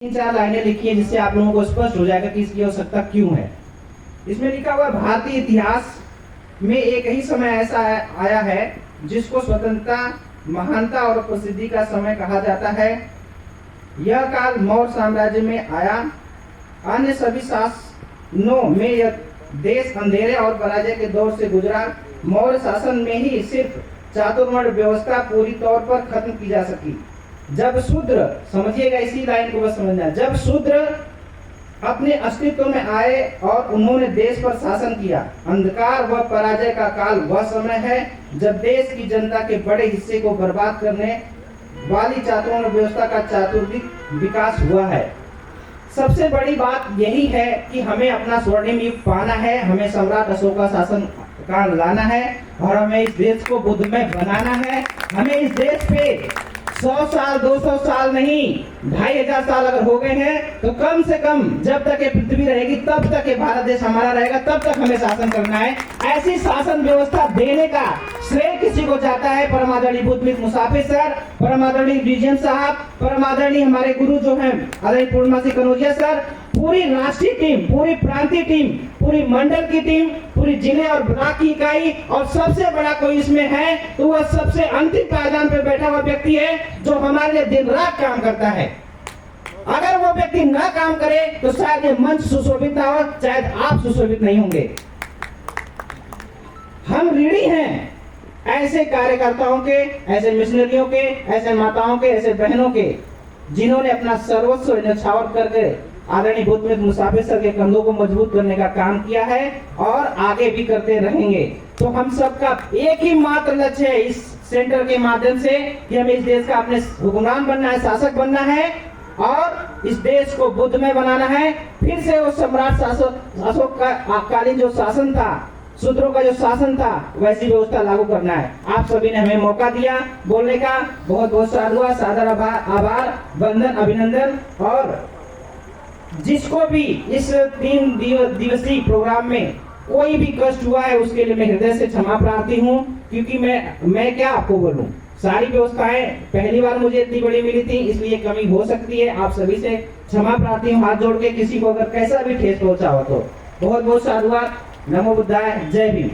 तीन चार लाइनें लिखी है जिससे आप लोगों को स्पष्ट हो जाएगा कि इसकी आवश्यकता क्यों है। इसमें लिखा हुआ भारतीय इतिहास में एक ही समय ऐसा आया है जिसको स्वतंत्रता, महानता और प्रसिद्धि का समय कहा जाता है। यह काल मौर्य साम्राज्य में आया। अन्य सभी शासनों में यह देश अंधेरे और पराजय के दौर से गुजरा। मौर्य शासन में ही सिर्फ चातुर्वर्ण व्यवस्था पूरी तौर पर खत्म की जा सकी। जब शूद्र, समझिएगा इसी लाइन को बस समझना, जब शूद्र अपने अस्तित्व में आए और उन्होंने देश पर शासन किया। अंधकार व पराजय का काल वह समय है जब देश की जनता के बड़े हिस्से को बर्बाद करने वाली चातुर्वर्ण व्यवस्था का चातुर्विक विकास हुआ है। सबसे बड़ी बात यही है कि हमें अपना स्वर्णिम युग पाना है, हमें सम्राट अशोक का शासन काल लाना है और हमें इस देश को बुद्धमय बनाना है। हमें इस देश पे 100 साल 200 साल नहीं 2500 साल अगर हो गए हैं तो कम से कम जब तक ये पृथ्वी रहेगी तब तक ये भारत देश हमारा रहेगा, तब तक हमें शासन करना है। ऐसी शासन व्यवस्था देने का श्रेय किसी को जाता है? परमादरणीय बुद्धमित्र मुसाफिर सर, परमादरणीय डीजीएम साहब, परमादरणीय हमारे गुरु जो हैं आदरणीय पूर्णमासी कनौजिया सर, पूरी राष्ट्रीय टीम, पूरी प्रांतीय टीम, पूरी मंडल की टीम, पूरी जिले और ब्लॉक की इकाई, और सबसे बड़ा कोई इसमें है तो वह सबसे अंतिम पायदान पर बैठा हुआ व्यक्ति है जो हमारे लिए दिन रात काम करता है। अगर वो व्यक्ति ना काम करे तो शायद ये मंच सुशोभित ना हो, शायद आप सुशोभित नहीं होंगे। हम ऋणी हैं ऐसे कार्यकर्ताओं के, ऐसे मिशनरियों के, ऐसे माताओं के, ऐसे बहनों के जिन्होंने अपना सर्वस्व न्यौछावर करके आदरणीय बुद्धमित्र मुसाफिर सर के कंधों को मजबूत करने का काम किया है और आगे भी करते रहेंगे। तो हम सबका एक ही मात्र लक्ष्य है इस सेंटर के माध्यम से कि हमें इस देश का अपने हुक्मरान बनना है, शासक बनना है और इस देश को बुद्धमय बनाना है। फिर से वो सम्राट अशोक का कालीन जो शासन था, शूद्रों का जो शासन था, वैसी व्यवस्था लागू करना है। आप सभी ने हमें मौका दिया बोलने का, बहुत बहुत साधुवाद, सादर आभार, वंदन, अभिनंदन। और जिसको भी इस 3 दिवसीय प्रोग्राम में कोई भी कष्ट हुआ है उसके लिए मैं हृदय से क्षमा प्रार्थी हूँ, क्योंकि मैं क्या आपको बोलूं, सारी व्यवस्थाएं पहली बार मुझे इतनी बड़ी मिली थी, इसलिए कमी हो सकती है। आप सभी से क्षमा प्रार्थी हूँ, हाथ जोड़ के। किसी को अगर कैसा भी ठेस पहुंचा हो तो बहुत बहुत साधुवाद। नमो बुद्धाय, जय भीम।